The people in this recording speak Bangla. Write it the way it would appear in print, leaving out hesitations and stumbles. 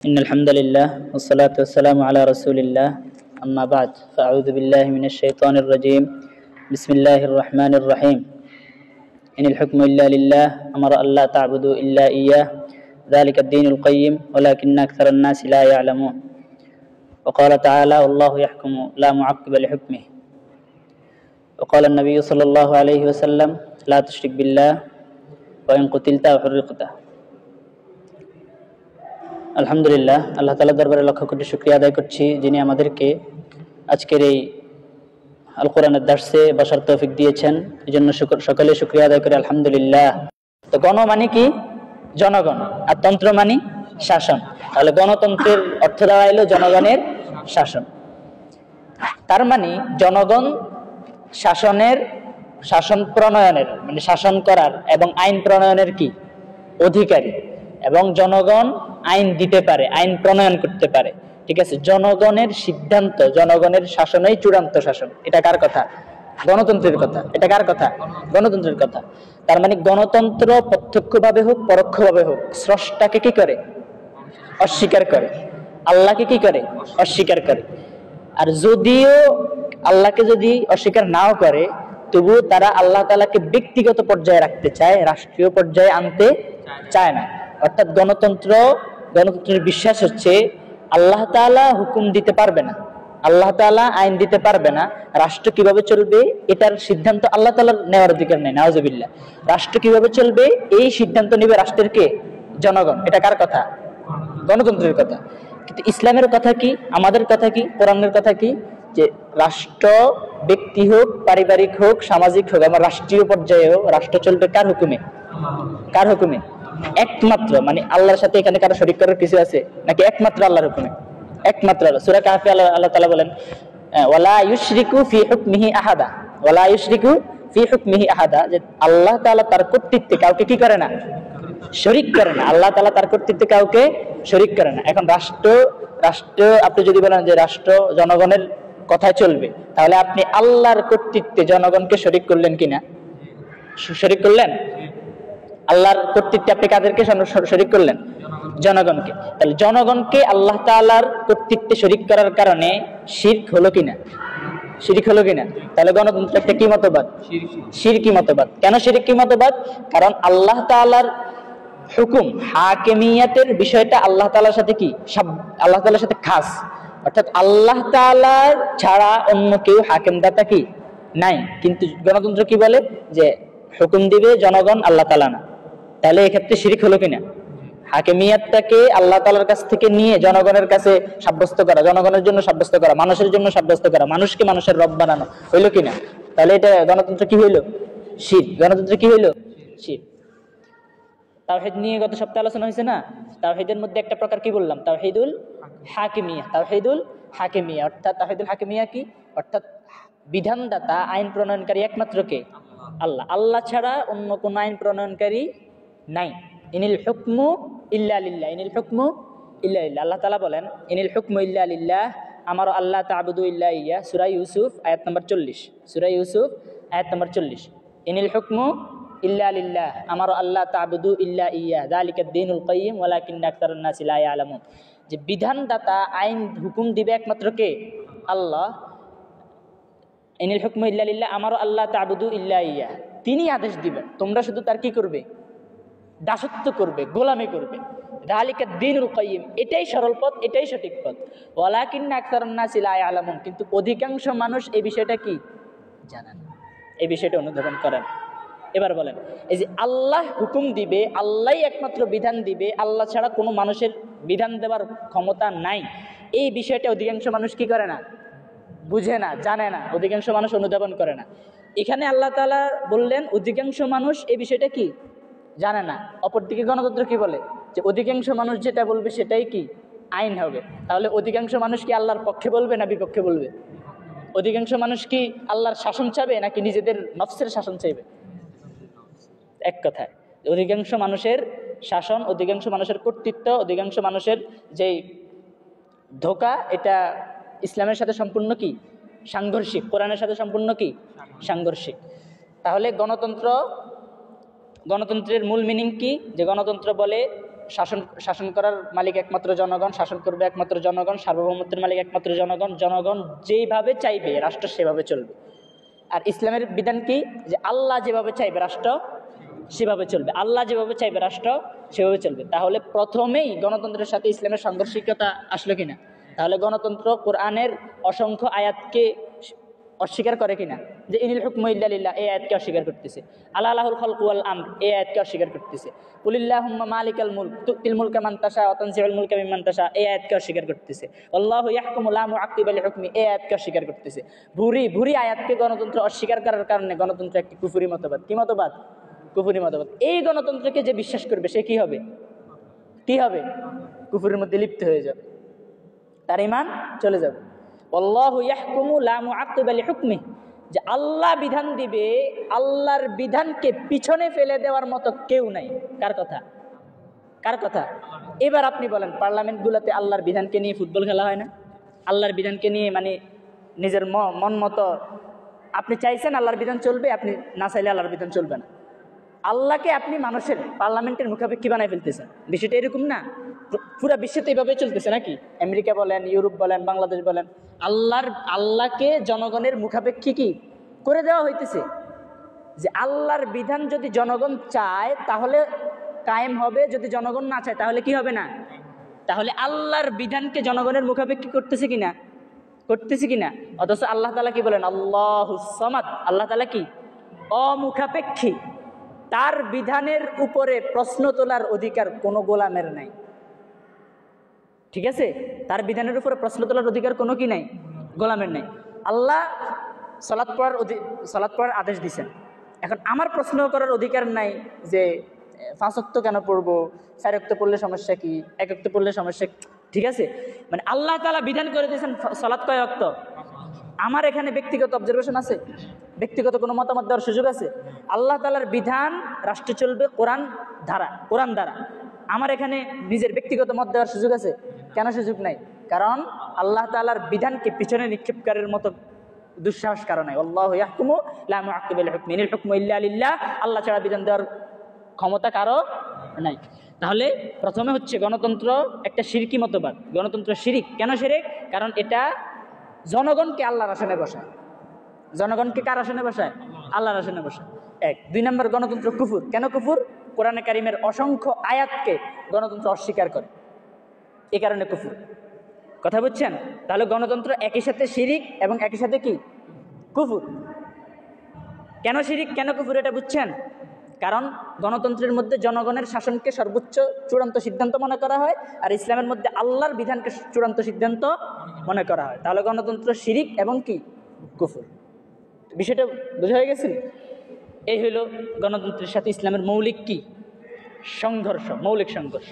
إن الحمد لله والصلاة والسلام على رسول الله أما بعد فأعوذ بالله من الشيطان الرجيم بسم الله الرحمن الرحيم إن الحكم إلا لله أمر أن لا تعبدوا إلا إياه ذلك الدين القيم ولكن أكثر الناس لا يعلمون وقال تعالى والله يحكم لا معقب لحكمه وقال النبي صلى الله عليه وسلم لا تشرك بالله وإن قتلت أو حرقت আলহামদুলিল্লাহ, আল্লাহ তাআলা দরবারে লক্ষ কোটি শুকরিয়া আদায় করছি যিনি আমাদেরকে আজকের এই আল কোরআনের দার্সে বসার তৌফিক দিয়েছেন। এই জন্য সকলে শুকরিয়া আদায় করি আলহামদুলিল্লাহ। তো গণ মানে কি? জনগণ, আর তন্ত্র মানে শাসন। তাহলে গণতন্ত্রের অর্থ দেওয়া হলো জনগণের শাসন। তার মানে জনগণ শাসন প্রণয়নের মানে শাসন করার এবং আইন প্রণয়নের কি অধিকারী, এবং জনগণ আইন দিতে পারে, আইন প্রণয়ন করতে পারে। ঠিক আছে, জনগণের সিদ্ধান্ত, জনগণের শাসনই চূড়ান্ত শাসন। এটা কার কথা? গণতন্ত্রের কথা। এটা কার কথা? গণতন্ত্রের কথা। তার মানে গণতন্ত্র প্রত্যক্ষভাবে হোক পরোক্ষভাবে হোক স্রষ্টাকে কি করে? অস্বীকার করে। আল্লাহকে কি করে? অস্বীকার করে। আর যদিও আল্লাহকে যদি অস্বীকার নাও করে, তবুও তারা আল্লাহ তাআলাকে ব্যক্তিগত পর্যায়ে রাখতে চায়, রাষ্ট্রীয় পর্যায়ে আনতে চায় না। অর্থাৎ গণতন্ত্রের বিশ্বাস হচ্ছে আল্লাহ তাআলা হুকুম দিতে পারবে না, আল্লাহ তাআলা আইন দিতে পারবে না, রাষ্ট্র কিভাবে চলবে এটার সিদ্ধান্ত আল্লাহ তাআলার নেওয়ার অধিকার নেই। নাউজুবিল্লাহ। রাষ্ট্র কিভাবে চলবে এই সিদ্ধান্ত নেবে রাষ্ট্রের কে? জনগণ। এটা কার কথা? গণতন্ত্রের কথা। কিন্তু ইসলামের কথা কি? আমাদের কথা কি? কোরআনের কথা কি? যে রাষ্ট্র ব্যক্তি হোক, পারিবারিক হোক, সামাজিক হোক, আমার রাষ্ট্রীয় পর্যায়েও রাষ্ট্র চলবে কার হুকুমে? কার হুকুমে? একমাত্র, মানে আল্লাহর সাথে এখানে কারো শরীক করার কিছু আছে নাকি? একমাত্র আল্লাহর হুকুমে, একমাত্র আল্লাহ। সূরা কাহফে আল্লাহ তাআলা বলেন ওয়ালা ইউশরিকু ফি হুকমিহি আহাদা, ওয়ালা ইউশরিকু ফি হুকমিহি আহাদা, যে আল্লাহ তাআলা তার কর্তৃত্বে কাউকে কি করে না? শরীক করে না। আল্লাহ তাআলা তার কর্তৃত্বে কাউকে শরীক করে না। এখন রাষ্ট্র আপনি যদি বলেন যে রাষ্ট্র জনগণের কথায় চলবে, তাহলে আপনি আল্লাহর কর্তৃত্বে জনগণকে শরীক করলেন কিনা? শরীক করলেন। আল্লাহর কর্তৃত্বে আপনি কাদেরকে শরীক করলেন? জনগণকে। তাহলে জনগণকে আল্লাহ তাআলার কর্তৃত্বে শরীক করার কারণে শিরক হলো কিনা? শিরক হলো কিনা? তাহলে গণতন্ত্র একটা কি মতবাদ? শিরকি মতবাদ। কেন শিরকি মতবাদ? কারণ আল্লাহ তাআলার হুকুম হাকিমিয়াতের বিষয়টা আল্লাহ তাআলার সাথে কি? আল্লাহ তাআলার সাথে খাস। অর্থাৎ আল্লাহ তাআলার ছাড়া অন্য কেউ হাকিমদাতা কি নাই। কিন্তু গণতন্ত্র কি বলে? যে হুকুম দিবে জনগণ, আল্লাহ তাআলা না। তাহলে এক্ষেত্রে শিরক হলো কিনা? হাকিমিয়াতটাকে আল্লাহ তাআলার কাছ থেকে নিয়ে জনগণের কাছে সাব্যস্ত করা, জনগণের জন্য সাব্যস্ত করা, মানুষের জন্য সাব্যস্ত করা, মানুষকে মানুষের রব বানানো হইলো কিনা? তাহলে এটা গণতন্ত্র কি হইলো? শিরক। গণতন্ত্র কি হইলো? শিরক। তাওহীদ নিয়ে গত সপ্তাহে আলোচনা হয়েছে না? তাওহীদের মধ্যে একটা প্রকার কি বললাম? তাওহীদুল হাকিমিয়া। তাওহীদুল হাকিমিয়া অর্থাৎ তাওহীদুল হাকিমিয়া কি? অর্থাৎ বিধানদাতা, আইন প্রণয়নকারী একমাত্র কে? আল্লাহ। আল্লাহ ছাড়া অন্য কোন আইন প্রণয়নকারী নাই। ইনিল হুকমু ইল্লা লিল্লাহ, ইনিল হুকমু ইল্লা লিল্লাহ। আল্লাহ তাআলা বলেন ইনিল হুকমু ইল্লা লিল্লাহ আমারু আল্লাহ তা'বুদু ইল্লা ইয়্যাহ। সূরা ইউসুফ আয়াত নম্বর 40। সূরা ইউসুফ আয়াত নম্বর 40। ইনিল হুকমু ইল্লা লিল্লাহ আমারু আল্লাহ তা'বুদু ইল্লা ইয়্যাহ যালিকাদ দীনুল কাইয়্যিম ওয়ালাকিন্না আকতারুন নাসি লা ইয়ালামুন। যে বিধানদাতা, আইন হুকুম দিবে একমাত্র কে? আল্লাহ। ইনিল হুকমু ইল্লা লিল্লাহ আমারু আল্লাহ তা'বুদু ইল্লা ইয়্যাহ। তিনি আদেশ দিবেন, তোমরা শুধু তার কি করবে? দাসত্ব করবে, গোলামি করবে। যালিকাদ দীনুল কাইয়্যিম, এটাই সরল পথ, এটাই সঠিক পথ। ওয়ালাকিন্না আকতারুন নাসি লা ইয়ালামুন, কিন্তু অধিকাংশ মানুষ এই বিষয়টা কি জানে না, এই বিষয়টা অনুধাবন করেন। এবার বলেন, এই যে আল্লাহ হুকুম দিবে, আল্লাহই একমাত্র বিধান দিবে, আল্লাহ ছাড়া কোনো মানুষের বিধান দেওয়ার ক্ষমতা নাই, এই বিষয়টা অধিকাংশ মানুষ কি করে না? বুঝে না, জানে না, অধিকাংশ মানুষ অনুধাবন করে না। এখানে আল্লাহ তাআলা বললেন অধিকাংশ মানুষ এই বিষয়টা কি জানে না। অপরদিকে গণতন্ত্র কি বলে? যে অধিকাংশ মানুষ যেটা বলবে সেটাই কি আইন হবে। তাহলে অধিকাংশ মানুষ কি আল্লাহর পক্ষে বলবে না বিপক্ষে বলবে? অধিকাংশ মানুষ কি আল্লাহর শাসন চাইবে নাকি নিজেদের নফসের শাসন চাইবে? এক কথায় অধিকাংশ মানুষের শাসন, অধিকাংশ মানুষের কর্তৃত্ব, অধিকাংশ মানুষের যেই ধোঁকা, এটা ইসলামের সাথে সম্পূর্ণ কি সাংঘর্ষিক, কোরআনের সাথে সম্পূর্ণ কি সাংঘর্ষিক। তাহলে গণতন্ত্রের মূল মিনিং কি? যে গণতন্ত্র বলে শাসন শাসন করার মালিক একমাত্র জনগণ, শাসন করবে একমাত্র জনগণ, সার্বভৌমত্বের মালিক একমাত্র জনগণ, জনগণ যেইভাবে চাইবে রাষ্ট্র সেভাবে চলবে। আর ইসলামের বিধান কি? যে আল্লাহ যেভাবে চাইবে রাষ্ট্র সেভাবে চলবে, আল্লাহ যেভাবে চাইবে রাষ্ট্র সেভাবে চলবে। তাহলে প্রথমেই গণতন্ত্রের সাথে ইসলামের সাংঘর্ষিকতা আসলো কিনা? তাহলে গণতন্ত্র কোরআনের অসংখ্য আয়াতকে অস্বীকার করে কিনা? যে ইনিল হুকমু ইল্লা লিল্লাহ, এই আয়াতকে অস্বীকার করতেছে। আল্লাহ লাহুল খালকু ওয়াল আমর, এই আয়াতকে অস্বীকার করতেছে। কুলিল্লাহুম্মা মালিকাল মুলক তুতিল মুলকা মান তাশা ওয়া তানজিউল মুলকা মিম্মান তাশা, এই আয়াতকে অস্বীকার করতেছে। আল্লাহু ইয়াহকুমু লা মুআক্কিবা লিহুকমি, এই আয়াতকে অস্বীকার করতেছে। ভুরি আয়াতকে গণতন্ত্র অস্বীকার করার কারণে গণতন্ত্র একটি কুফরি মতবাদ। কি মতবাদ? কুফরি মতবাদ। এই গণতন্ত্রকে যে বিশ্বাস করবে সে কি হবে? কি হবে? কুফরির মধ্যে লিপ্ত হয়ে যাবে, তার ঈমান চলে যাবে। আল্লাহু ইয়াহকুমু লা মুআক্কিবা লিহুকমি, যে আল্লাহ বিধান দিবে, আল্লাহর বিধানকে পিছনে ফেলে দেওয়ার মতো কেউ নাই। কার কথা? কার কথা? এবার আপনি বলেন, পার্লামেন্টগুলোতে আল্লাহর বিধানকে নিয়ে ফুটবল খেলা হয় না? আল্লাহর বিধানকে নিয়ে মানে নিজের মন মতো আপনি চাইছেন আল্লাহর বিধান চলবে, আপনি না চাইলে আল্লাহর বিধান চলবে না। আল্লাহকে আপনি মানুষের পার্লামেন্টের মুখাপেক্ষী বানাই ফেলতেছেন। বিষয়টা এরকম না? পুরা বিশ্বে তো এইভাবে চলতেছে নাকি? আমেরিকা বলেন, ইউরোপ বলেন, বাংলাদেশ বলেন, আল্লাহকে জনগণের মুখাপেক্ষী কি করে দেওয়া হইতেছে। যে আল্লাহর বিধান যদি জনগণ চায় তাহলে কায়েম হবে, যদি জনগণ না চায় তাহলে কি হবে না। তাহলে আল্লাহর বিধানকে জনগণের মুখাপেক্ষী করতেছে কিনা? করতেছে কিনা? অথচ আল্লাহ তাআলা কি বলেন? আল্লাহুস সামাদ, আল্লাহ তাআলা কি অমুখাপেক্ষী। তার বিধানের উপরে প্রশ্ন তোলার অধিকার কোনো গোলামের নাই। ঠিক আছে? তার বিধানের উপরে প্রশ্ন তোলার অধিকার কোনো কি নাই? গোলামের নাই। আল্লাহ সালাত পড়ার আদেশ দিয়েছেন। এখন আমার প্রশ্ন করার অধিকার নাই যে 5 ওয়াক্ত কেন পড়বো, 4 ওয়াক্ত পড়লে সমস্যা কি, 1 ওয়াক্ত পড়লে সমস্যা। ঠিক আছে, মানে আল্লাহ তাআলা বিধান করে দিয়েছেন সালাত কয় ওয়াক্ত। আমার এখানে ব্যক্তিগত অবজারভেশন আছে? ব্যক্তিগত কোনো মতামত দেওয়ার সুযোগ আছে? আল্লাহ তাআলার বিধান, রাষ্ট্র চলবে কোরআন দ্বারা। আমার এখানে নিজের ব্যক্তিগত মত দেওয়ার সুযোগ আছে? কেন সুযোগ নাই? কারণ আল্লাহ তাআলার বিধানকে পিছনে নিক্ষেপকারের মতো দুঃসাহস কারণ নাই। আল্লাহু ইয়াহকুমু লা মুআক্কিবা লিহুকমি, ইনিল হুকমু ইল্লা লিল্লাহ, আল্লাহ ছাড়া বিধান দেওয়ার ক্ষমতা কারো নাই। তাহলে প্রথমে হচ্ছে গণতন্ত্র একটা শিরকি মতবাদ। গণতন্ত্র শিরিক। কেন শিরিক? কারণ এটা জনগণকে আল্লাহর আসনে বসায়। জনগণকে কার আসনে বসায়? আল্লাহর আসনে বসায়। 1। 2 নম্বর, গণতন্ত্র কুফর। কেন কুফর? কোরআনে কারিমের অসংখ্য আয়াতকে গণতন্ত্র অস্বীকার করে, এই কারণে কুফর। কথা বুঝছেন? তাহলে গণতন্ত্র একই সাথে শিরিক এবং একই সাথে কি কুফর। কেন শিরিক, কেন কুফর এটা বুঝছেন? কারণ গণতন্ত্রের মধ্যে জনগণের শাসনকে সর্বোচ্চ চূড়ান্ত সিদ্ধান্ত মনে করা হয়, আর ইসলামের মধ্যে আল্লাহর বিধানকে চূড়ান্ত সিদ্ধান্ত মনে করা হয়। তাহলে গণতন্ত্র শিরিক এবং কি কুফর। বিষয়টা বোঝা হয়ে গেছে? এই হইল গণতন্ত্রের সাথে ইসলামের মৌলিক কি সংঘর্ষ, মৌলিক সংঘর্ষ।